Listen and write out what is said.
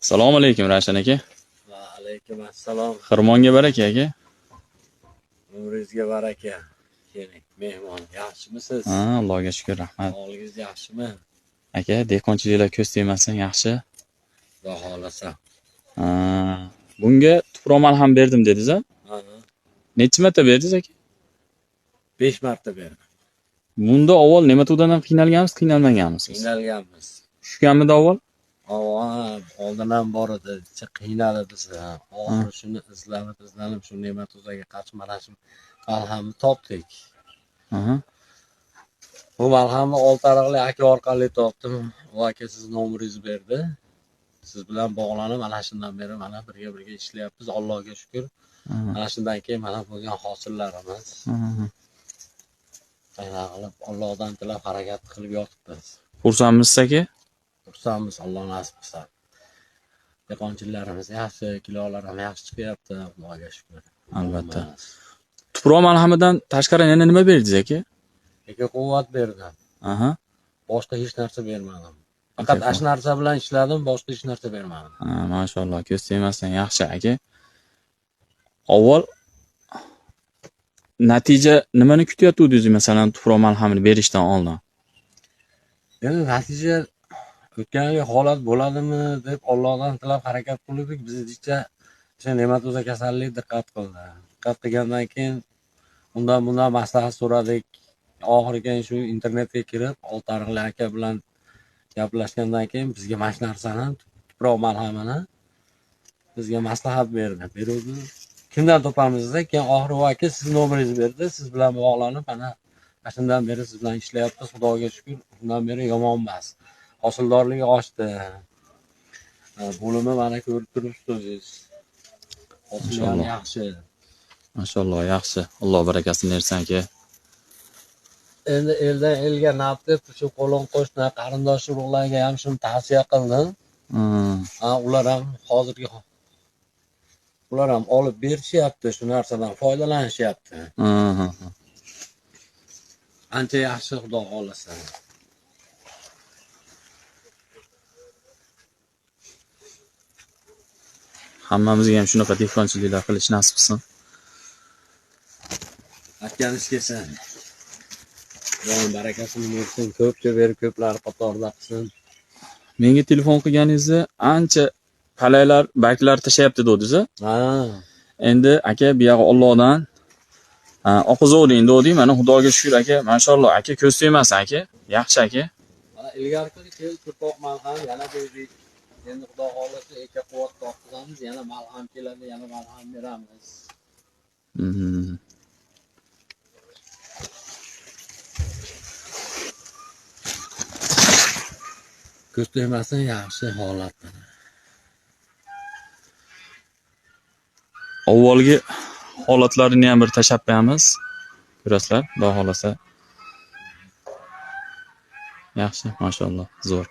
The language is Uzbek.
Assalomu alaykum Ravshan aka. Va alaykum assalom. Xirmonga baraka aka. Umringizga baraka. Keling, mehmon, yaxshimisiz? Ha, Allohga shukr, rahmat. Sog'ligingiz yaxshimi? Aka, dehqonchiliklar ko'z tegmasin, yaxshi. Xudo xolasa. Ha, bunga tuproq malham berdim dedingiz-a? Ha, Necha marta berdingiz aka? 5 marta berdim. Bunda avval nemato'dan ham qiynalganmisiz, qiynalmaganmisiz? Qiynalganmiz. Tushganmidi avval? Oldin ham bor edi, qiynaldi bizni. Oxiri shuni izlanib shu nematozaga qarshi mana shu malhamni topdik. Aha. Bu malhamni Oltiariqli aka orqali topdim. U aka siz nomeringizni berdi. Siz bilan bog'lanib, mana shundan beri mana birga ishlayapmiz. Allohga shukr. Mana shundan keyin mana bo'lgan hosillarimiz. Qilib Allohdan tilab harakat qilib yotibmiz. Xursandmisiz aka? Xursandmiz, Alloh nasib qilsa. Dehqonchiliklarimiz yaxshi, kilolar ham yaxshi chiqyapti, Allohga shukr. Albatta. Tuproq malhamidan tashqari yana nima berdingiz aka? Aka quvvat berdim. Aha. Boshqa hech narsa bermadim. Faqat ash narsa bilan ishladim, boshqa hech narsa bermadim. Ha, mashalloh, ko'z tegmasdan yaxshi aka. Avval natija nimani kutayotgandingiz, masalan, tuproq malhamini berishdan oldin? Endi natija o'tgan yil holat bo'ladimi deb Allohdan tilab harakat qildik. Bizcha o'sha nematoza kasallik diqqat qildi. Diqqat qilgandan keyin undan maslahat so'radik. Oxiriga shu internetga kirib, Oltiariqli aka bilan gaplashgandan keyin bizga mana shu narsani, tuproq malhamini bizga maslahat berdi. Beruvdi. Kimdan topamiz desak, keyin oxiri u aka siz nomeringizni berdi. Siz bilan bog'lanib, mana shundan beri siz bilan ishlayapmiz. Xudoga shukr. Undan beri yomon emas. Hosildorligi oshdi. Bo'limi mana ko'rib turibsiz o'zingiz. Hosillar yaxshi. Mashalloh, yaxshi. Alloh barakasini bersin aka. Endi eldan elga naf deb shu qo'lon qo'shni qarindosh urug'larga ham shuni tavsiya qildim. Ular ham hozirgi ular ham olib berishyapti, shu narsadan foydalanishyapti. Ancha yaxshi, Xudo xolasa. Hammamizga ham shunaqa dehqonchiliklar qilish nasib qilsin. Aytganingiz kelsin. Xudo barakasini bersin, ko'pcha berib, ko'plar qatorida qilsin. Menga telefon qilganingizda ancha qalaylar, baklar tashayapti dedingiz-a? Ha. Endi aka bu yog'i Allohdan oqizovding dedik. Mana Xudoga shukr aka. Mashalloh aka, ko'z tegmasin aka. Yaxshi aka. Mana ilgarigi kel tuproq malham yana berdik. Endi Xudo xolasa aka quvvat topamiz, yana malham keladi, yana malham beramiz. Ko'z tegmasin, yaxshi holatda. Avvalgi holatlarini ham bir tashab qo'yamiz. Ko'rasizlar, Xudo xolasa. Yaxshi, mashalloh, zo'r.